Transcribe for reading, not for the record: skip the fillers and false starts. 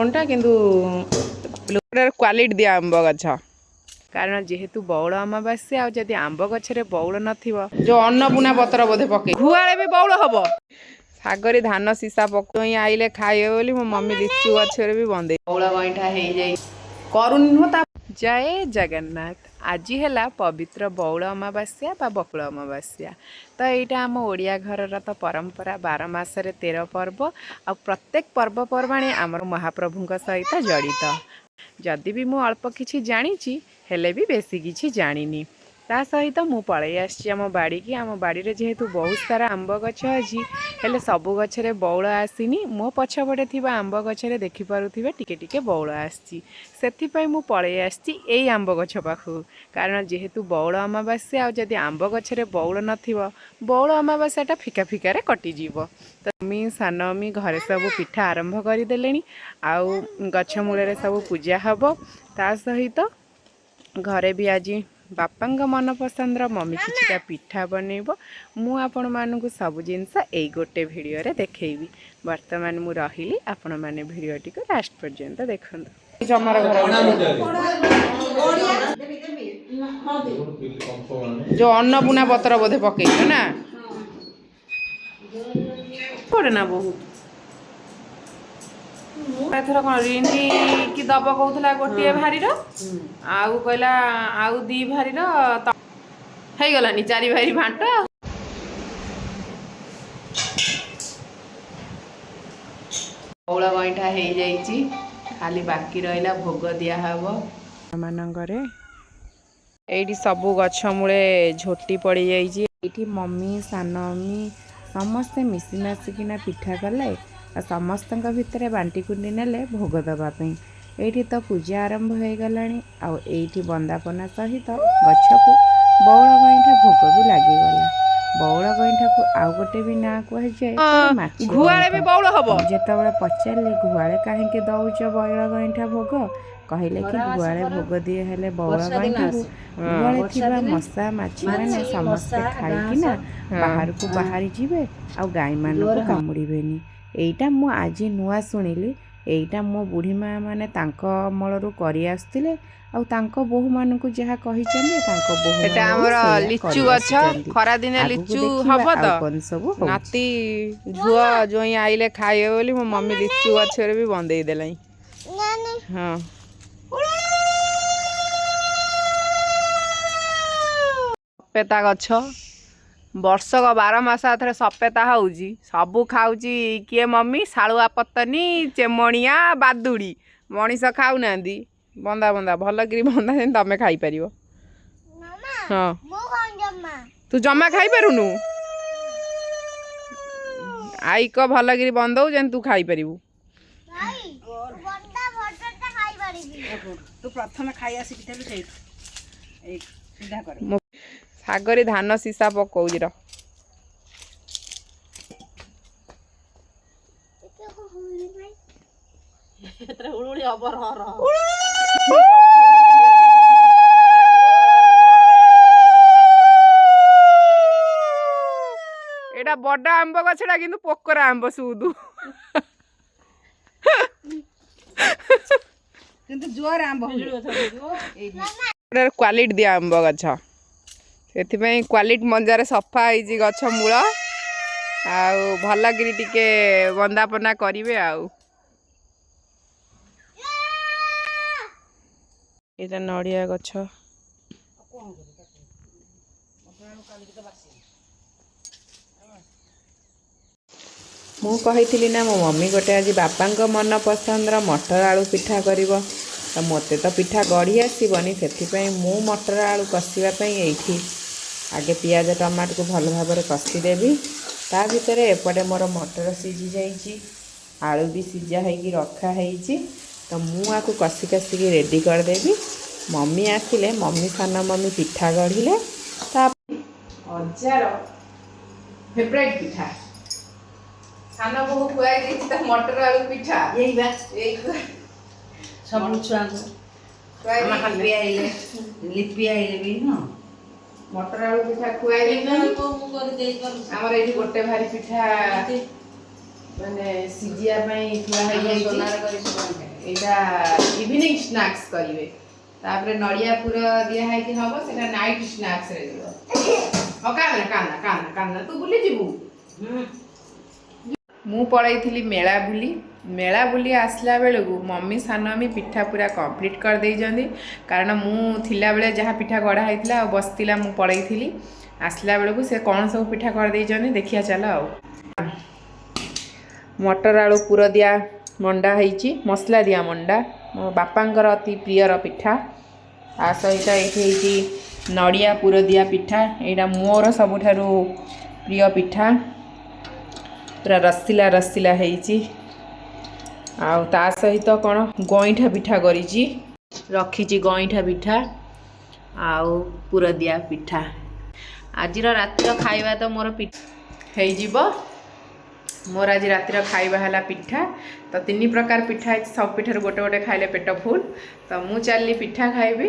କିନ୍ତୁ କ୍ୱାଲିଟି ଦିଆ ଆମ୍ବ ଗଛ କାରଣ ଯେହେତୁ ବଉଳ ଅମାବାସ୍ୟା ଆଉ ଯଦି ଆମ୍ବ ଗଛରେ ବଉଳ ନଥିବ ଯୋଉ ଅନ୍ନପୂର୍ଣ୍ଣା ପତ୍ର ବୋଧେ ପକେଇ ଘୁଆଳେ ବି ବଉଳ ହବ। ଶାଗରେ ଧାନ ସିସା ପକେଇ ଆଇଲେ ଖାଇବେ ବୋଲି ମୋ ମମି ଲିଚୁ ଗଛରେ ବି ବନ୍ଦେଇ ବଉଳ ଗଇଁଠା ହେଇଯାଇ କରୁନି ନୁହଁ ତା। ଜୟ ଜଗନ୍ନାଥ। ଆଜି ହେଲା ପବିତ୍ର ବଉଳ ଅମାବାସ୍ୟା ବା ବକୁଳ ଅମାବାସ୍ୟା। ତ ଏଇଟା ଆମ ଓଡ଼ିଆ ଘରର ତ ପରମ୍ପରା 12 ମାସରେ 13 ପର୍ବ ଆଉ ପ୍ରତ୍ୟେକ ପର୍ବପର୍ବାଣି ଆମର ମହାପ୍ରଭୁଙ୍କ ସହିତ ଜଡ଼ିତ। ଯଦି ବି ମୁଁ ଅଳ୍ପ କିଛି ଜାଣିଛି ହେଲେ ବି ବେଶୀ କିଛି ଜାଣିନି। ତା ସହିତ ମୁଁ ପଳେଇ ଆସିଛି ଆମ ବାଡ଼ିକି। ଆମ ବାଡ଼ିରେ ଯେହେତୁ ବହୁତ ସାରା ଆମ୍ବ ଗଛ ଅଛି ହେଲେ ସବୁ ଗଛରେ ବଉଳ ଆସିନି। ମୋ ପଛପଟେ ଥିବା ଆମ୍ବ ଗଛରେ ଦେଖିପାରୁଥିବେ ଟିକେ ଟିକେ ବଉଳ ଆସିଛି। ସେଥିପାଇଁ ମୁଁ ପଳେଇ ଆସିଛି ଏଇ ଆମ୍ବ ଗଛ ପାଖକୁ କାରଣ ଯେହେତୁ ବଉଳ ଅମାବାସ୍ୟା ଆଉ ଯଦି ଆମ୍ବ ଗଛରେ ବଉଳ ନଥିବ ବଉଳ ଅମାବାସ୍ୟାଟା ଫିକା ଫିକାରେ କଟିଯିବ। ତ ମମି ସାନ ମମି ଘରେ ସବୁ ପିଠା ଆରମ୍ଭ କରିଦେଲେଣି ଆଉ ଗଛ ମୂଳରେ ସବୁ ପୂଜା ହେବ। ତା ସହିତ ଘରେ ବି ଆଜି ବାପାଙ୍କ ମନପସନ୍ଦର ମମି କିଛିଟା ପିଠା ବନେଇବ। ମୁଁ ଆପଣମାନଙ୍କୁ ସବୁ ଜିନିଷ ଏଇ ଗୋଟେ ଭିଡ଼ିଓରେ ଦେଖେଇବି। ବର୍ତ୍ତମାନ ମୁଁ ରହିଲି, ଆପଣମାନେ ଭିଡ଼ିଓଟିକୁ ଲାଷ୍ଟ ପର୍ଯ୍ୟନ୍ତ ଦେଖନ୍ତୁ। ଯୋଉ ଅନ୍ନପୂର୍ଣ୍ଣା ପତ୍ର ବୋଧେ ପକେଇଛ ନା ପଡେ ନା ବହୁତ ଏଥର କଣ ରିଣ୍ଟି କି ଦବ କହୁଥିଲା ଗୋଟିଏ ଭାରିର ଆଉ କହିଲା ଆଉ 2 ଭାରିର ହେଇଗଲାନି 4 ଭାରି ଭାଣ୍ଟ। ବଉଳ ଗଇଁଠା ହେଇଯାଇଛି, ଖାଲି ବାକି ରହିଲା ଭୋଗ ଦିଆହବ ମାନଙ୍କରେ। ଏଇଠି ସବୁ ଗଛ ମୂଳେ ଝୋଟି ପଡ଼ିଯାଇଛି। ଏଇଠି ମମି ସାନ ମମି ସମସ୍ତେ ମିଶି ମାସିକିନା ପିଠା କଲେ ଆଉ ସମସ୍ତଙ୍କ ଭିତରେ ବାଣ୍ଟି କୁଣ୍ଟି ନେଲେ ଭୋଗ ଦେବା ପାଇଁ। ଏଇଠି ତ ପୂଜା ଆରମ୍ଭ ହେଇଗଲାଣି ଆଉ ଏଇଠି ବନ୍ଦାପନା ସହିତ ଗଛକୁ ବଉଳ ଗଇଁଠା ଭୋଗ ବି ଲାଗିଗଲା। ବଉଳ ଗଇଁଠାକୁ ଆଉ ଗୋଟେ ବି ନାଁ କୁହାଯାଏ ଘୁଆଳେ ବି ବଉଳ ହବ। ଯେତେବେଳେ ପଚାରିଲି ଘୁଆଳେ କାହିଁକି ଦଉଛ ବଉଳ ଗଇଁଠା ଭୋଗ କହିଲେ କି ଘୁଆଳେ ଭୋଗ ଦିଏ ହେଲେ ବଉଳ ଗଇଁଠାକୁ ଘୁଆଳେ ଥିବା ମଶା ମାଛି ମାନେ ସମସ୍ତେ ଖାଇକିନା ବାହାରକୁ ବାହାରି ଯିବେ ଆଉ ଗାଈମାନଙ୍କୁ କାମୁଡ଼ିବେନି। ଏଇଟା ମୁଁ ଆଜି ନୂଆ ଶୁଣିଲି। ଏଇଟା ମୋ ବୁଢ଼ୀ ମା ମାନେ ତାଙ୍କ ଅମଳରୁ କରି ଆସୁଥିଲେ ଆଉ ତାଙ୍କ ବୋହୂମାନଙ୍କୁ ଯାହା କହିଛନ୍ତି ତାଙ୍କ ବୋହୂ ଏଟା ଆମର ଲିଚୁ ଗଛ। ଖରା ଦିନେ ଲିଚୁ ହବ ତ ନାତି ଝୁଅ ଜୋଇଁ ଆଇଲେ ଖାଇବେ ବୋଲି ମୋ ମମି ଲିଚୁ ଗଛରେ ବି ବନ୍ଦେଇ ଦେଲାଣି। ହଁ ସପେତା ଗଛ ବର୍ଷକ 12 ମାସ ଏଥର ସପେତା ହଉଛି। ସବୁ ଖାଉଛି କିଏ ମମି ଶାଳୁଆ ପତନି ଚେମଣିଆ ବାଦୁଡ଼ି। ମଣିଷ ଖାଉନାହାନ୍ତି। ବନ୍ଦା ବନ୍ଦା ଭଲକିରି ବନ୍ଦା ଯେମିତି ତମେ ଖାଇପାରିବ। ହଁ ତୁ ଜମା ଖାଇପାରୁନୁ ଆଇ କ ଭଲକିରି ବନ୍ଦଉ ଯେମିତି ତୁ ଖାଇପାରିବୁ। ଶାଗରେ ଧାନ ସିସା ପକଉଛି ର। ଏଇଟା ବଡ ଆମ୍ବ ଗଛଟା କିନ୍ତୁ ପୋକରା ଆମ୍ବ ସୁଦୁ କିନ୍ତୁ ଜୋର ଆମ୍ବ କ୍ୱାଲିଟି ଦିଆ ଆମ୍ବ ଗଛ। ସେଥିପାଇଁ କ୍ୱାଲିଟି ମଞ୍ଜାରେ ସଫା ହେଇଛି ଗଛ ମୂଳ ଆଉ ଭଲକିରି ଟିକେ ବନ୍ଦାପନା କରିବେ ଆଉ। ଏଇଟା ନଡ଼ିଆ ଗଛ। ମୁଁ କହିଥିଲି ନା ମୋ ମମି ଗୋଟେ ଆଜି ବାପାଙ୍କ ମନ ପସନ୍ଦର ମଟର ଆଳୁ ପିଠା କରିବ। ତ ମୋତେ ତ ପିଠା ଗଢ଼ି ଆସିବନି, ସେଥିପାଇଁ ମୁଁ ମଟର ଆଳୁ କଷିବା ପାଇଁ ଏଇଠି ଆଗେ ପିଆଜ ଟମାଟୋକୁ ଭଲ ଭାବରେ କଷିଦେବି। ତା ଭିତରେ ଏପଟେ ମୋର ମଟର ସିଝି ଯାଇଛି, ଆଳୁ ବି ସିଝା ହେଇକି ରଖା ହେଇଛି। ତ ମୁଁ ଆକୁ କଷି କଷିକି ରେଡ଼ି କରିଦେବି। ମମି ଆସିଲେ ମମି ସାନ ମମି ପିଠା ଗଢ଼ିଲେ ତା ଅଜାର ଫେବରାଇଟ୍ ପିଠା ସାନ ବୋହୁ ଖୁଆଇ ଦେଇଛି ତା ମଟର ଆଳୁ ପିଠା। ଏଇ ସବୁ ଛୁଆଙ୍କୁ ଲିପି ଆଇଲେ ବି ମଟର ଆଳୁ ପିଠା ଖୁଆଇ ଦେଇଛନ୍ତି। ଆମର ଏଇଠି ଗୋଟେ ଭାରି ପିଠା ମାନେ ସିଝିବା ପାଇଁ ଥୁଆ ହେଇଯାଇଛି। ଏଇଟା ଇଭିନିଂ ସ୍ନାକ୍ସ କରିବେ ତାପରେ ନଡ଼ିଆ ପୁର ଦିଆ ହେଇକି ହବ ସେଟା ନାଇଟ୍ ସ୍ନାକ୍ସ ରେ ଯିବ କାନ୍ଦନା କାନ୍ଦନା କାନ୍ଦନା କାନ୍ଦନା ତୁ ବୁଲି ଯିବୁ ମୁଁ ପଳେଇଥିଲି ମେଳା ବୁଲି ଆସିଲା ବେଳକୁ ମମ୍ମି ସାନ ମମ୍ମି ପିଠା ପୁରା କମ୍ପ୍ଲିଟ୍ କରିଦେଇଛନ୍ତି କାରଣ ମୁଁ ଥିଲାବେଳେ ଯାହା ପିଠା ଗଢ଼ା ହେଇଥିଲା ଆଉ ବସିଥିଲା ମୁଁ ପଳେଇଥିଲି ଆସିଲା ବେଳକୁ ସେ କ'ଣ ସବୁ ପିଠା କରିଦେଇଛନ୍ତି ଦେଖିଆ ଚାଲ ଆଉ ମଟର ଆଳୁ ପୁର ଦିଆ ମଣ୍ଡା ହେଇଛି ମସଲା ଦିଆ ମଣ୍ଡା ମୋ ବାପାଙ୍କର ଅତି ପ୍ରିୟର ପିଠା ତା ସହିତ ଏଇଠି ହେଇଛି ନଡ଼ିଆ ପୁର ଦିଆ ପିଠା ଏଇଟା ମୋର ସବୁଠାରୁ ପ୍ରିୟ ପିଠା ପୁରା ରସିଲା ରସିଲା ହେଇଛି ଆଉ ତା ସହିତ କ'ଣ ଗଇଁଠା ପିଠା କରିଛି ରଖିଛି ଗଇଁଠା ପିଠା ଆଉ ପୁର ଦିଆ ପିଠା ଆଜିର ରାତିର ଖାଇବା ତ ମୋର ହେଇଯିବ ମୋର ଆଜି ରାତିର ଖାଇବା ହେଲା ପିଠା ତ 3 ପ୍ରକାର ପିଠା ହେଇଛି ସବୁ ପିଠାରୁ ଗୋଟେ ଗୋଟେ ଖାଇଲେ ପେଟ ଫୁଲ ତ ମୁଁ ଚାଲିଲି ପିଠା ଖାଇବି